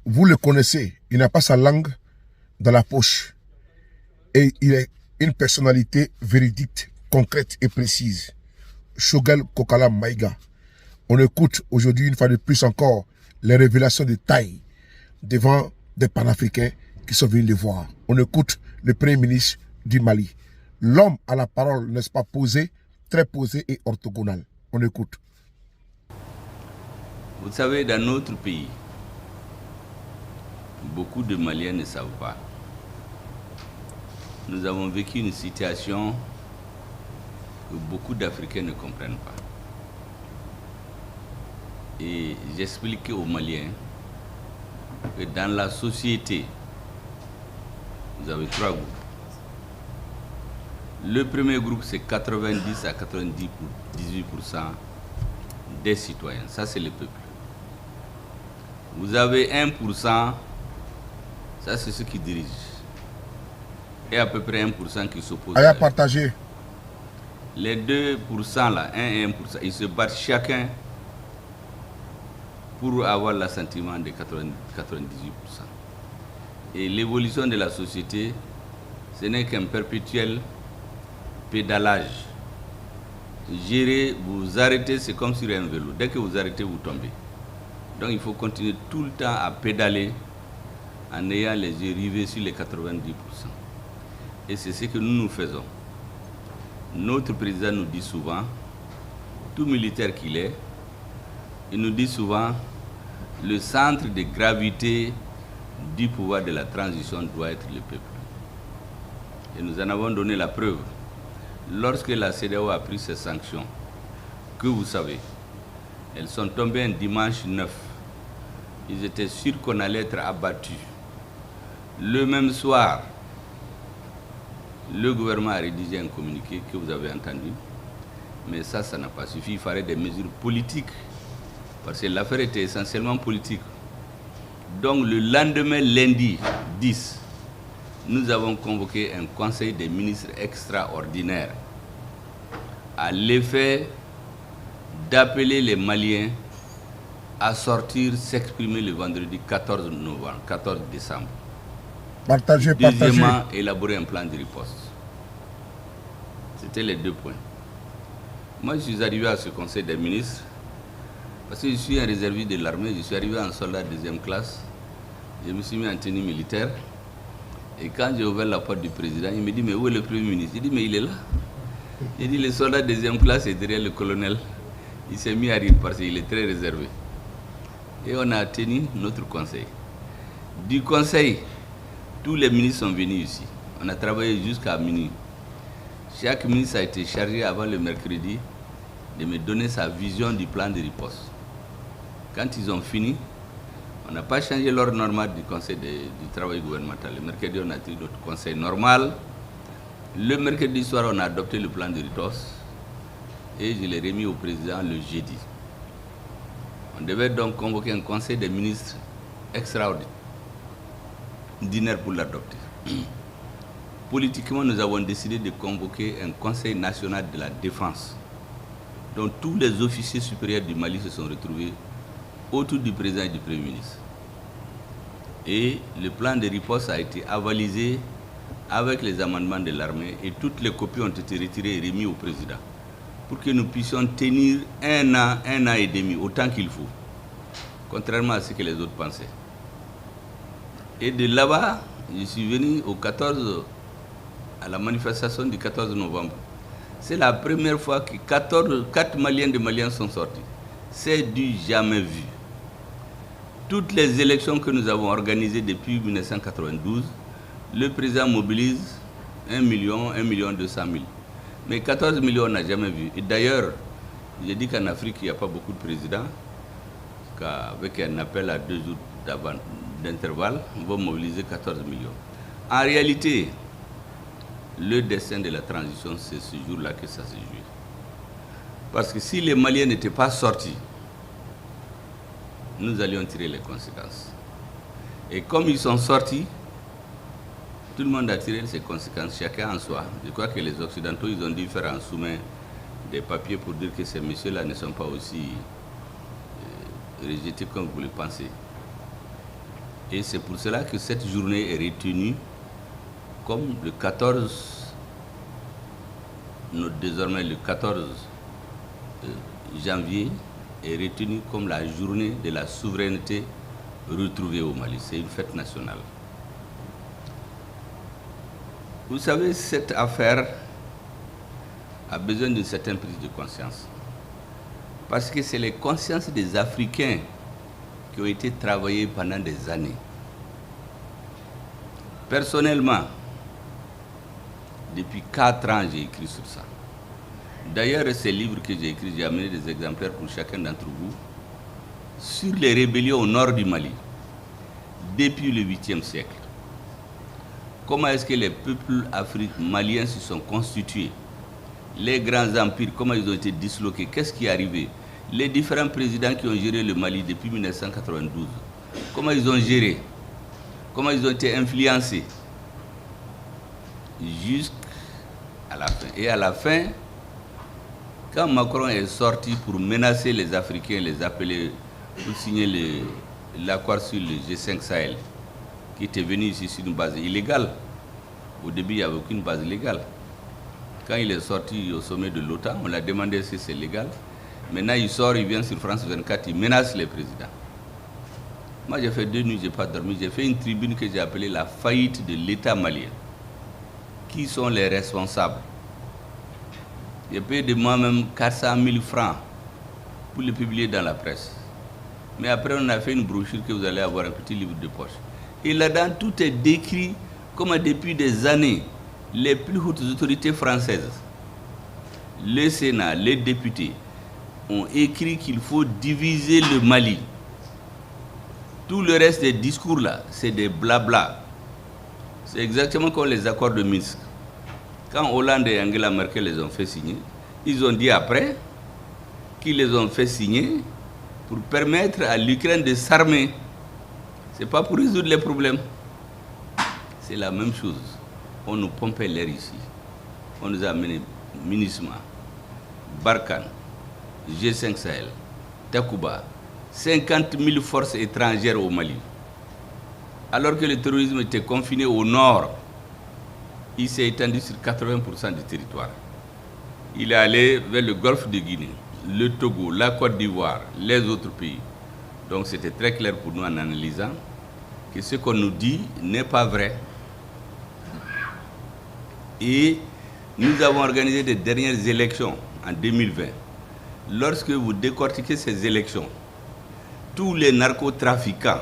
Vous le connaissez, il n'a pas sa langue dans la poche. Et il est une personnalité véridique, concrète et précise. Choguel Kokala Maïga. On écoute aujourd'hui une fois de plus encore les révélations de taille devant des panafricains qui sont venus les voir. On écoute le premier ministre du Mali. L'homme à la parole, n'est-ce pas, posé, très posé et orthogonal. On écoute. Vous savez, dans notre pays, beaucoup de Maliens ne savent pas. Nous avons vécu une situation que beaucoup d'Africains ne comprennent pas. Et j'expliquais aux Maliens que dans la société, vous avez 3 groupes. Le premier groupe, c'est 90 à 98% des citoyens. Ça, c'est le peuple. Vous avez 1%, ça, c'est ceux qui dirigent. Et à peu près 1% qui s'opposent. À partager. Les 2% là, 1 et 1%, ils se battent chacun pour avoir l'assentiment de 98%. Et l'évolution de la société, ce n'est qu'un perpétuel pédalage. Gérer, vous arrêtez, c'est comme sur un vélo. Dès que vous arrêtez, vous tombez. Donc il faut continuer tout le temps à pédaler en ayant les yeux rivés sur les 90%. Et c'est ce que nous faisons. Notre président nous dit souvent, tout militaire qu'il est, il nous dit souvent, le centre de gravité du pouvoir de la transition doit être le peuple. Et nous en avons donné la preuve. Lorsque la CEDEAO a pris ses sanctions, que vous savez, elles sont tombées un dimanche 9. Ils étaient sûrs qu'on allait être abattus. Le même soir, le gouvernement a rédigé un communiqué que vous avez entendu. Mais ça n'a pas suffi. Il fallait des mesures politiques. Parce que l'affaire était essentiellement politique. Donc le lendemain, lundi 10, nous avons convoqué un conseil des ministres extraordinaire à l'effet d'appeler les Maliens à sortir, s'exprimer le vendredi 14 décembre. Deuxièmement, élaborer un plan de riposte. C'était les 2 points. Moi, je suis arrivé à ce conseil des ministres parce que je suis un réserviste de l'armée, je suis arrivé en soldat de 2e classe, je me suis mis en tenue militaire. Et quand j'ai ouvert la porte du président, il me dit, mais où est le premier ministre? Il dit, mais il est là. Il dit, le soldat de 2e classe est derrière le colonel. Il s'est mis à rire parce qu'il est très réservé. Et on a tenu notre conseil. Du conseil, tous les ministres sont venus ici. On a travaillé jusqu'à minuit. Chaque ministre a été chargé avant le mercredi de me donner sa vision du plan de riposte. Quand ils ont fini, on n'a pas changé l'ordre normal du conseil du travail gouvernemental. Le mercredi, on a tenu notre conseil normal. Le mercredi soir, on a adopté le plan de riposte et je l'ai remis au président le jeudi. On devait donc convoquer un conseil des ministres extraordinaire pour l'adopter. Politiquement, nous avons décidé de convoquer un conseil national de la défense, dont tous les officiers supérieurs du Mali se sont retrouvés autour du président et du Premier ministre. Et le plan de riposte a été avalisé avec les amendements de l'armée et toutes les copies ont été retirées et remises au président pour que nous puissions tenir 1 an et demi, autant qu'il faut, contrairement à ce que les autres pensaient. Et de là-bas, je suis venu à la manifestation du 14 novembre. C'est la première fois que 4 Maliens de Maliens sont sortis. C'est du jamais vu. Toutes les élections que nous avons organisées depuis 1992, le président mobilise 1 million, 200 000. Mais 14 millions, on n'a jamais vu. Et d'ailleurs, j'ai dit qu'en Afrique, il n'y a pas beaucoup de présidents, qu'avec un appel à 2 jours d'intervalle, on va mobiliser 14 millions. En réalité, le destin de la transition, c'est ce jour-là que ça se joue. Parce que si les Maliens n'étaient pas sortis, nous allions tirer les conséquences. Et comme ils sont sortis, tout le monde a tiré ses conséquences, chacun en soi. Je crois que les Occidentaux, ils ont dû faire en soumet des papiers pour dire que ces messieurs-là ne sont pas aussi rejetés comme vous le pensez. Et c'est pour cela que cette journée est retenue comme le 14, désormais le 14 janvier, est retenu comme la journée de la souveraineté retrouvée au Mali. C'est une fête nationale. Vous savez, cette affaire a besoin d'une certaine prise de conscience. Parce que c'est les consciences des Africains qui ont été travaillées pendant des années. Personnellement, depuis 4 ans, j'ai écrit sur ça. D'ailleurs, ces livres que j'ai écrits, j'ai amené des exemplaires pour chacun d'entre vous sur les rébellions au nord du Mali, depuis le 8e siècle. Comment est-ce que les peuples maliens se sont constitués? Les grands empires, comment ils ont été disloqués? Qu'est-ce qui est arrivé? Les différents présidents qui ont géré le Mali depuis 1992, comment ils ont géré? Comment ils ont été influencés? Jusqu'à la fin. Et à la fin, quand Macron est sorti pour menacer les Africains, les appeler pour signer l'accord sur le G5 Sahel, qui était venu ici sur une base illégale. Au début, il n'y avait aucune base légale. Quand il est sorti au sommet de l'OTAN, on l'a demandé si c'est légal. Maintenant, il sort, il vient sur France 24, il menace les présidents. Moi, j'ai fait 2 nuits, je n'ai pas dormi. J'ai fait une tribune que j'ai appelée la faillite de l'État malien. Qui sont les responsables? J'ai payé de moi-même 400 000 francs pour le publier dans la presse. Mais après, on a fait une brochure que vous allez avoir, un petit livre de poche. Et là-dedans, tout est décrit comme depuis des années, les plus hautes autorités françaises, le Sénat, les députés, ont écrit qu'il faut diviser le Mali. Tout le reste des discours là, c'est des blabla. C'est exactement comme les accords de Minsk. Quand Hollande et Angela Merkel les ont fait signer, ils ont dit après qu'ils les ont fait signer pour permettre à l'Ukraine de s'armer. Ce n'est pas pour résoudre les problèmes. C'est la même chose. On nous pompait l'air ici. On nous a amené MINUSMA, Barkhane, G5 Sahel, Takuba, 50 000 forces étrangères au Mali. Alors que le terrorisme était confiné au nord, il s'est étendu sur 80% du territoire. Il est allé vers le golfe de Guinée, le Togo, la Côte d'Ivoire, les autres pays. Donc c'était très clair pour nous en analysant que ce qu'on nous dit n'est pas vrai. Et nous avons organisé des dernières élections en 2020. Lorsque vous décortiquez ces élections, tous les narcotrafiquants,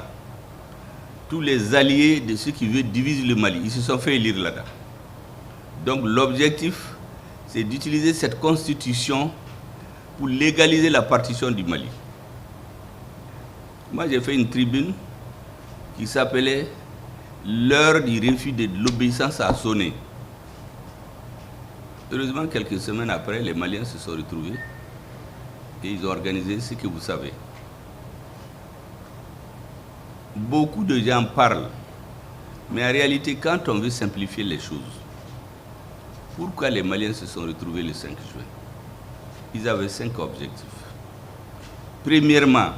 tous les alliés de ceux qui veulent diviser le Mali, ils se sont fait élire là-dedans. Donc l'objectif, c'est d'utiliser cette constitution pour légaliser la partition du Mali. Moi, j'ai fait une tribune qui s'appelait « L'heure du refus de l'obéissance a sonné ». Heureusement, quelques semaines après, les Maliens se sont retrouvés et ils ont organisé ce que vous savez. Beaucoup de gens parlent, mais en réalité, quand on veut simplifier les choses, pourquoi les Maliens se sont retrouvés le 5 juin? Ils avaient 5 objectifs. Premièrement,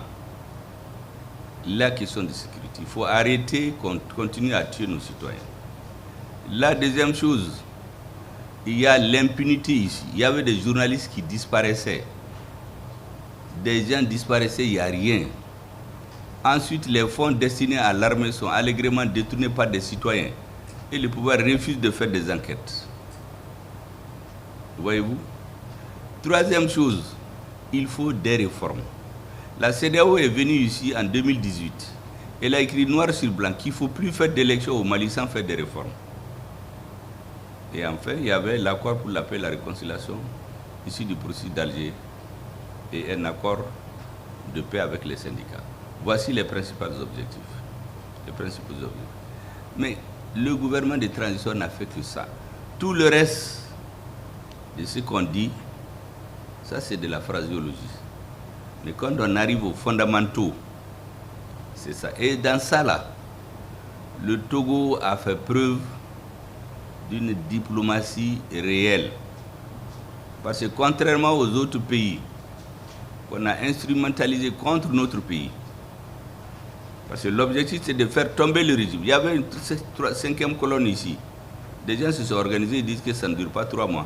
la question de sécurité. Il faut arrêter qu'on continue à tuer nos citoyens. La deuxième chose, il y a l'impunité ici. Il y avait des journalistes qui disparaissaient. Des gens disparaissaient, il n'y a rien. Ensuite, les fonds destinés à l'armée sont allègrement détournés par des citoyens. Et le pouvoir refuse de faire des enquêtes. Voyez-vous? Troisième chose, il faut des réformes. La CEDEAO est venue ici en 2018. Elle a écrit noir sur blanc qu'il ne faut plus faire d'élections au Mali sans faire des réformes. Et enfin, il y avait l'accord pour la paix et la réconciliation ici du processus d'Alger et un accord de paix avec les syndicats. Voici les principaux objectifs. Mais le gouvernement de transition n'a fait que ça. Tout le reste de ce qu'on dit, ça c'est de la phraséologie. Mais quand on arrive aux fondamentaux, c'est ça. Et dans ça là, le Togo a fait preuve d'une diplomatie réelle. Parce que contrairement aux autres pays qu'on a instrumentalisés contre notre pays, Parce que l'objectif, c'est de faire tomber le régime. Il y avait une cinquième colonne ici. Des gens se sont organisés et disent que ça ne dure pas 3 mois.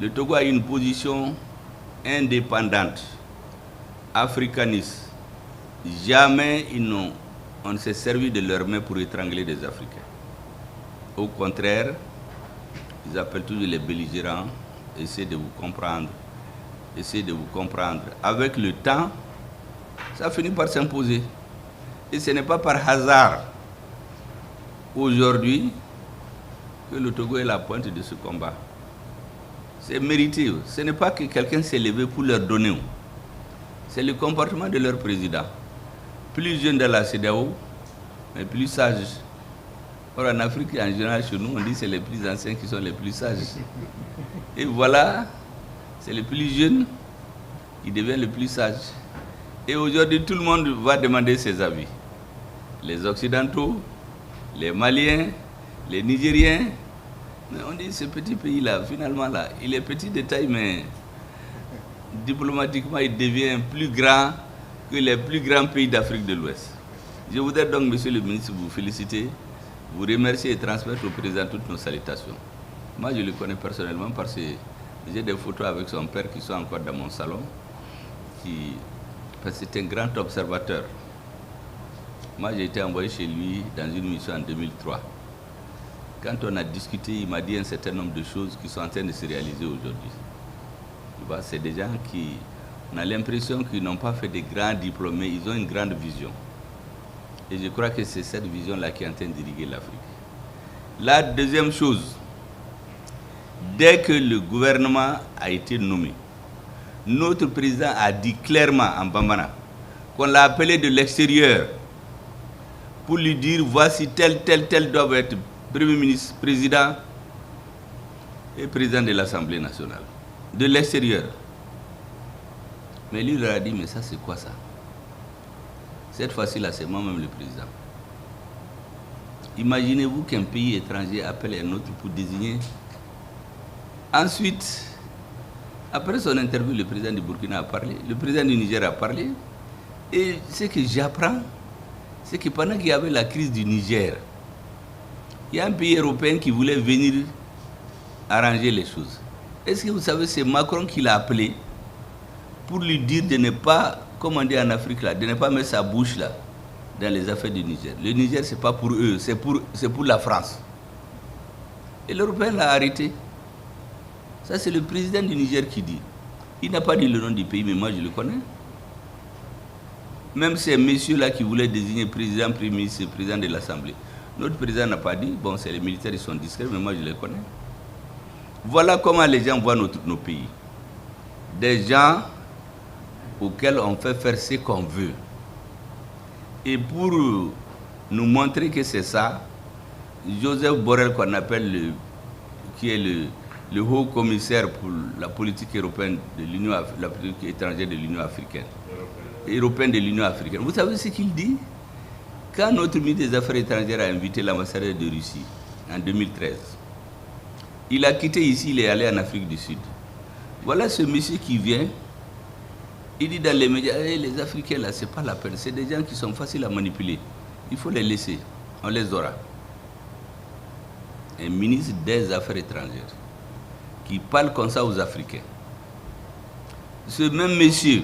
Le Togo a une position indépendante, africaniste. Jamais on ne s'est servi de leurs mains pour étrangler des Africains. Au contraire, ils appellent toujours les belligérants, essayez de vous comprendre. Essayez de vous comprendre. Avec le temps, ça finit par s'imposer. Et ce n'est pas par hasard, aujourd'hui, que le Togo est à la pointe de ce combat. C'est mérité. Ce n'est pas que quelqu'un s'est levé pour leur donner. C'est le comportement de leur président. Plus jeune dans la CEDEAO, mais plus sage. Or, en Afrique, en général, chez nous, on dit que c'est les plus anciens qui sont les plus sages. Et voilà, c'est le plus jeune qui devient le plus sage. Et aujourd'hui, tout le monde va demander ses avis. Les Occidentaux, les Maliens, les Nigériens. Mais on dit ce petit pays-là, finalement, là, il est petit de taille, mais diplomatiquement, il devient plus grand que les plus grands pays d'Afrique de l'Ouest. Je voudrais donc, monsieur le ministre, vous féliciter, vous remercier et transmettre au président toutes nos salutations. Moi, je le connais personnellement parce que j'ai des photos avec son père qui sont encore dans mon salon. Parce que c'est un grand observateur. Moi, j'ai été envoyé chez lui dans une mission en 2003. Quand on a discuté, il m'a dit un certain nombre de choses qui sont en train de se réaliser aujourd'hui. C'est des gens qui, on a l'impression qu'ils n'ont pas fait de grands diplômés, ils ont une grande vision. Et je crois que c'est cette vision-là qui est en train d'irriguer l'Afrique. La deuxième chose, dès que le gouvernement a été nommé, notre président a dit clairement en Bambara qu'on l'a appelé de l'extérieur pour lui dire voici tel doit être Premier ministre, président et président de l'Assemblée nationale. De l'extérieur. Mais lui, il leur a dit, mais ça c'est quoi ça? Cette fois-ci là, c'est moi-même le président. Imaginez-vous qu'un pays étranger appelle un autre pour désigner. Ensuite, après son interview, le président du Burkina a parlé, le président du Niger a parlé. Et ce que j'apprends, c'est que pendant qu'il y avait la crise du Niger, il y a un pays européen qui voulait venir arranger les choses. Est-ce que vous savez, c'est Macron qui l'a appelé pour lui dire de ne pas, comme on dit en Afrique, là, de ne pas mettre sa bouche là, dans les affaires du Niger. Le Niger, ce n'est pas pour eux, c'est pour la France. Et l'Européen l'a arrêté. Ça, c'est le président du Niger qui dit. Il n'a pas dit le nom du pays, mais moi, je le connais. Même ces messieurs-là qui voulaient désigner président, premier ministre, président de l'Assemblée. Notre président n'a pas dit, bon, c'est les militaires, ils sont discrets, mais moi, je les connais. Voilà comment les gens voient nos pays. Des gens auxquels on fait faire ce qu'on veut. Et pour nous montrer que c'est ça, Joseph Borrell, qu'on appelle qui est le haut commissaire pour la politique européenne de l'Union, la politique étrangère de l'Union africaine, européenne de l'Union africaine. Vous savez ce qu'il dit? Quand notre ministre des Affaires étrangères a invité l'ambassadeur de Russie en 2013, il a quitté ici, il est allé en Afrique du Sud. Voilà ce monsieur qui vient, il dit dans les médias, hey, les Africains là, c'est pas la peine, c'est des gens qui sont faciles à manipuler. Il faut les laisser, on les aura. Un ministre des Affaires étrangères qui parle comme ça aux Africains. Ce même monsieur,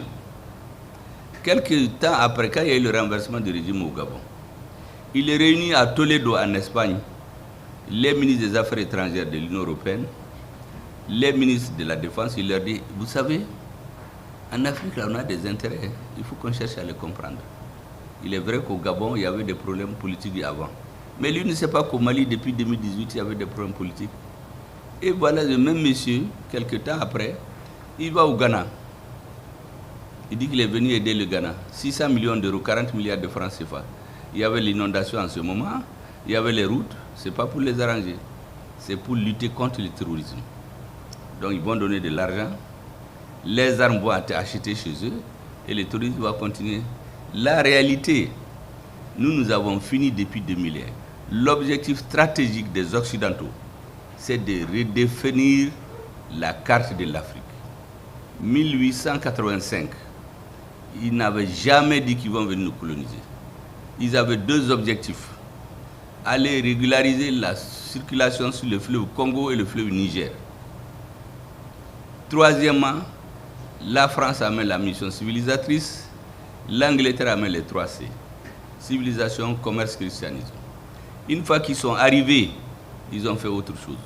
quelques temps après, quand il y a eu le renversement du régime au Gabon, il est réuni à Toledo en Espagne les ministres des Affaires étrangères de l'Union européenne, les ministres de la Défense. Il leur dit, vous savez, en Afrique, là, on a des intérêts, il faut qu'on cherche à les comprendre. Il est vrai qu'au Gabon, il y avait des problèmes politiques avant. Mais lui ne sait pas qu'au Mali, depuis 2018, il y avait des problèmes politiques. Et voilà le même monsieur, quelques temps après, il va au Ghana. Il dit qu'il est venu aider le Ghana. 600 millions d'euros, 40 milliards de francs CFA. Il y avait l'inondation en ce moment, il y avait les routes, ce n'est pas pour les arranger, c'est pour lutter contre le terrorisme. Donc ils vont donner de l'argent, les armes vont être achetées chez eux et le terrorisme va continuer. La réalité, nous avons fini depuis 2001. L'objectif stratégique des Occidentaux, c'est de redéfinir la carte de l'Afrique. 1885, ils n'avaient jamais dit qu'ils vont venir nous coloniser. ils avaient deux objectifs. Aller régulariser la circulation sur le fleuve Congo et le fleuve Niger. Troisièmement, la France amène la mission civilisatrice, l'Angleterre amène les 3C. Civilisation, commerce, christianisme. Une fois qu'ils sont arrivés, ils ont fait autre chose.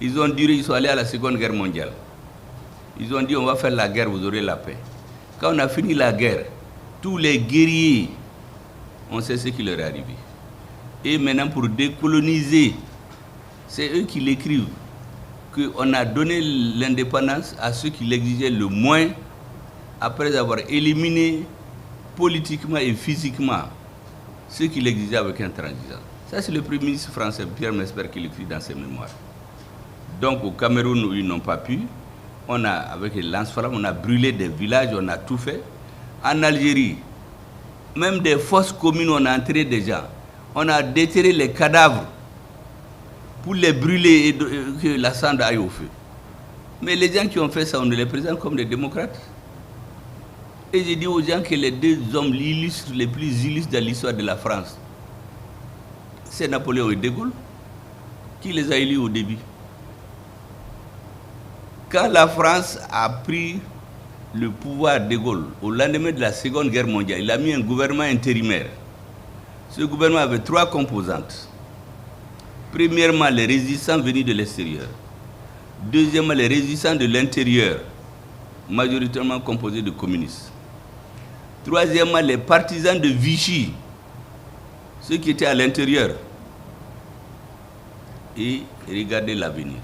Ils ont duré, ils sont allés à la Seconde Guerre mondiale. Ils ont dit, on va faire la guerre, vous aurez la paix. Quand on a fini la guerre, tous les guerriers, on sait ce qui leur est arrivé. Et maintenant, pour décoloniser, c'est eux qui l'écrivent, qu'on a donné l'indépendance à ceux qui l'exigeaient le moins, après avoir éliminé politiquement et physiquement ceux qui l'exigeaient avec intransigeance. Ça, c'est le Premier ministre français, Pierre Mesmer, qui l'écrit dans ses mémoires. Donc, au Cameroun, où ils n'ont pas pu, on a, avec les lance-flammes, on a brûlé des villages, on a tout fait. En Algérie, même des fosses communes, on a enterré des gens. On a déterré les cadavres pour les brûler et que la cendre aille au feu. Mais les gens qui ont fait ça, on les présente comme des démocrates. Et j'ai dit aux gens que les deux hommes illustres, les plus illustres de l'histoire de la France, c'est Napoléon et De Gaulle, qui les a élus au début. Quand la France a pris le pouvoir de Gaulle, au lendemain de la Seconde Guerre mondiale, il a mis un gouvernement intérimaire. Ce gouvernement avait trois composantes. Premièrement, les résistants venus de l'extérieur. Deuxièmement, les résistants de l'intérieur, majoritairement composés de communistes. Troisièmement, les partisans de Vichy, ceux qui étaient à l'intérieur. Et regardez l'avenir.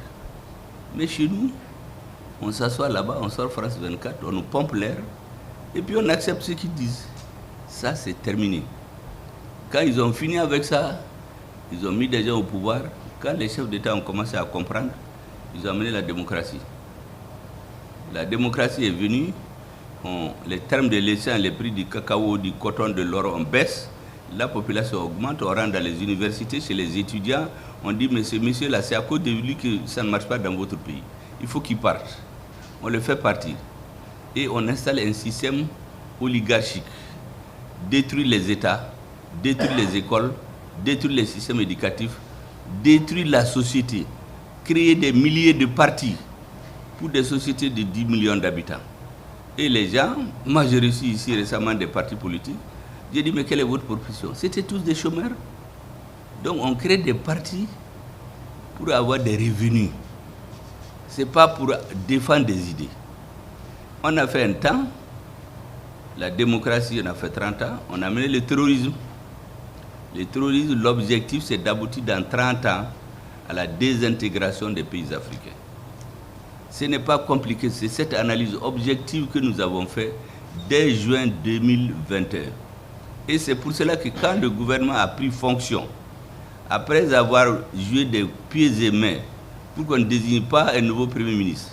Mais chez nous, on s'assoit là-bas, on sort France 24, on nous pompe l'air, et puis on accepte ce qu'ils disent. Ça, c'est terminé. Quand ils ont fini avec ça, ils ont mis des gens au pouvoir. Quand les chefs d'État ont commencé à comprendre, ils ont amené la démocratie. La démocratie est venue, les termes de l'essence, les prix du cacao, du coton, de l'or, on baisse, la population augmente, on rentre dans les universités, chez les étudiants, on dit, mais ce monsieur-là, c'est à cause de lui que ça ne marche pas dans votre pays. Il faut qu'il parte. On le fait partir. Et on installe un système oligarchique. Détruire les États, détruire les écoles, détruire les systèmes éducatifs, détruire la société, créer des milliers de partis pour des sociétés de 10 millions d'habitants. Et les gens, moi j'ai reçu ici récemment des partis politiques, j'ai dit, mais quelle est votre profession? C'était tous des chômeurs. Donc on crée des partis pour avoir des revenus. Ce n'est pas pour défendre des idées. On a fait un temps, la démocratie, on a fait 30 ans, on a mené le terrorisme. Le terrorisme, l'objectif, c'est d'aboutir dans 30 ans à la désintégration des pays africains. Ce n'est pas compliqué, c'est cette analyse objective que nous avons faite dès juin 2021. Et c'est pour cela que quand le gouvernement a pris fonction, après avoir joué des pieds et mains, pour qu'on ne désigne pas un nouveau Premier ministre,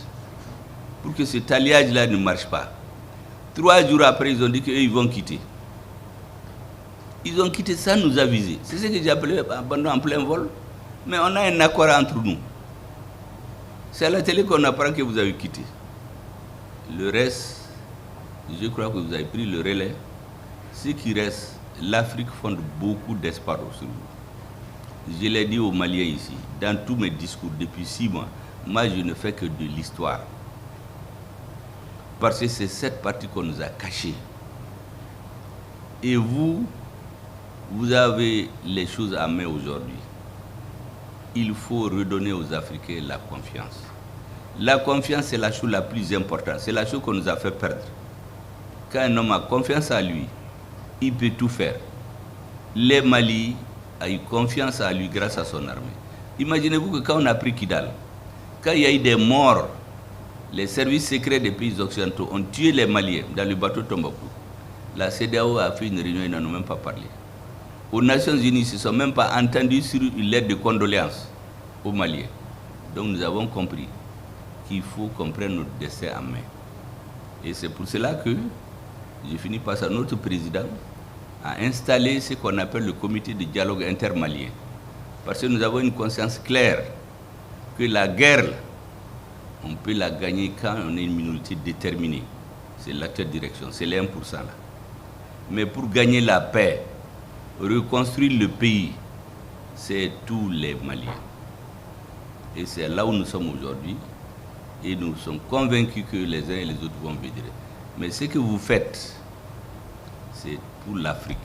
pour que cet alliage-là ne marche pas, 3 jours après, ils ont dit qu'ils vont quitter. Ils ont quitté sans nous aviser. C'est ce que j'ai appelé abandon en plein vol. Mais on a un accord entre nous. C'est à la télé qu'on apprend que vous avez quitté. Le reste, je crois que vous avez pris le relais. Ce qui reste, l'Afrique fonde beaucoup d'espoir sur vous. Je l'ai dit aux Maliens ici, dans tous mes discours depuis 6 mois, moi je ne fais que de l'histoire. Parce que c'est cette partie qu'on nous a cachée. Et vous avez les choses à main aujourd'hui. Il faut redonner aux Africains la confiance. La confiance, c'est la chose la plus importante. C'est la chose qu'on nous a fait perdre. Quand un homme a confiance en lui, il peut tout faire. Les Mali a eu confiance en lui grâce à son armée. Imaginez-vous que quand on a pris Kidal, quand il y a eu des morts, les services secrets des pays occidentaux ont tué les Maliens dans le bateau Tombouctou. La CEDEAO a fait une réunion, ils n'en ont même pas parlé. Aux Nations Unies, ils ne se sont même pas entendus sur une lettre de condoléances aux Maliens. Donc nous avons compris qu'il faut qu'on prenne notre destin en main. Et c'est pour cela que j'ai fini par ça. Notre président a installé ce qu'on appelle le comité de dialogue intermalien. Parce que nous avons une conscience claire que la guerre, on peut la gagner quand on est une minorité déterminée. C'est l'actuelle direction, c'est les 1% là. Mais pour gagner la paix, reconstruire le pays, c'est tous les Maliens. Et c'est là où nous sommes aujourd'hui. Et nous sommes convaincus que les uns et les autres vont venir. Mais ce que vous faites, c'est pour l'Afrique.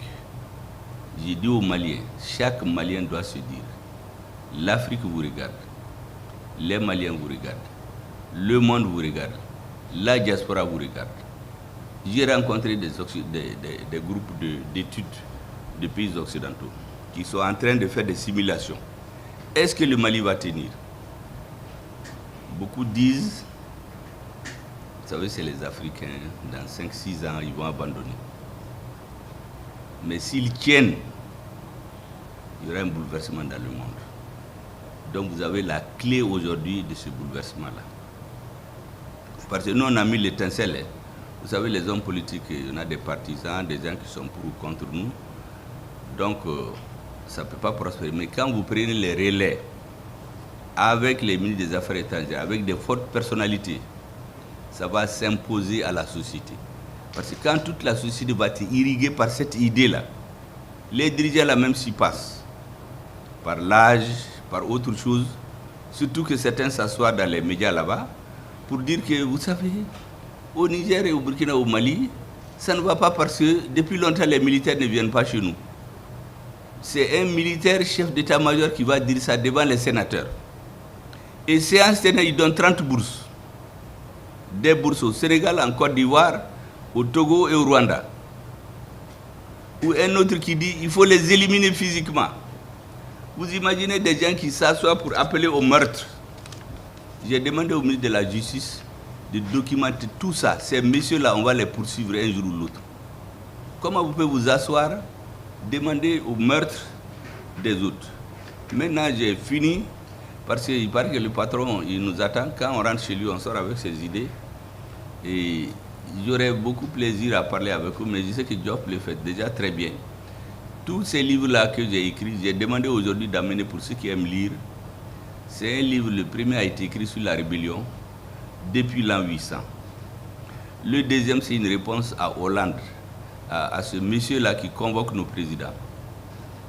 J'ai dit aux Maliens, chaque Malien doit se dire, l'Afrique vous regarde, les Maliens vous regardent, le monde vous regarde, la diaspora vous regarde. J'ai rencontré des groupes d'études de pays occidentaux qui sont en train de faire des simulations. Est-ce que le Mali va tenir? Beaucoup disent, vous savez, c'est les Africains, dans 5-6 ans, ils vont abandonner. Mais s'ils tiennent, il y aura un bouleversement dans le monde. Donc vous avez la clé aujourd'hui de ce bouleversement-là. Parce que nous, on a mis l'étincelle. Hein. Vous savez, les hommes politiques, il y en a des partisans, des gens qui sont pour ou contre nous. Donc, ça ne peut pas prospérer. Mais quand vous prenez les relais avec les ministres des Affaires étrangères, avec des fortes personnalités, ça va s'imposer à la société. Parce que quand toute la société va être irriguée par cette idée-là, les dirigeants là même s'y passent, par l'âge, par autre chose, surtout que certains s'assoient dans les médias là-bas, pour dire que, vous savez, au Niger et au Burkina, au Mali, ça ne va pas parce que depuis longtemps les militaires ne viennent pas chez nous. C'est un militaire chef d'état-major qui va dire ça devant les sénateurs. Et séance tenue, il donne 30 bourses. Des bourses au Sénégal, en Côte d'Ivoire, au Togo et au Rwanda. Ou un autre qui dit il faut les éliminer physiquement. Vous imaginez des gens qui s'assoient pour appeler au meurtre. J'ai demandé au ministre de la Justice de documenter tout ça. Ces messieurs-là, on va les poursuivre un jour ou l'autre. Comment vous pouvez vous asseoir, demander au meurtre des autres? Maintenant, j'ai fini, parce qu'il paraît que le patron, il nous attend. Quand on rentre chez lui, on sort avec ses idées. Et j'aurais beaucoup plaisir à parler avec eux, mais je sais que Diop le fait déjà très bien. Tous ces livres-là que j'ai écrits, j'ai demandé aujourd'hui d'amener pour ceux qui aiment lire. C'est un livre, le premier a été écrit sur la rébellion depuis l'an 800. Le deuxième, c'est une réponse à Hollande, à ce monsieur-là qui convoque nos présidents.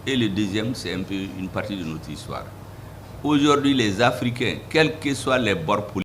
Et le deuxième, c'est un peu une partie de notre histoire. Aujourd'hui, les Africains, quels que soient les bords politiques,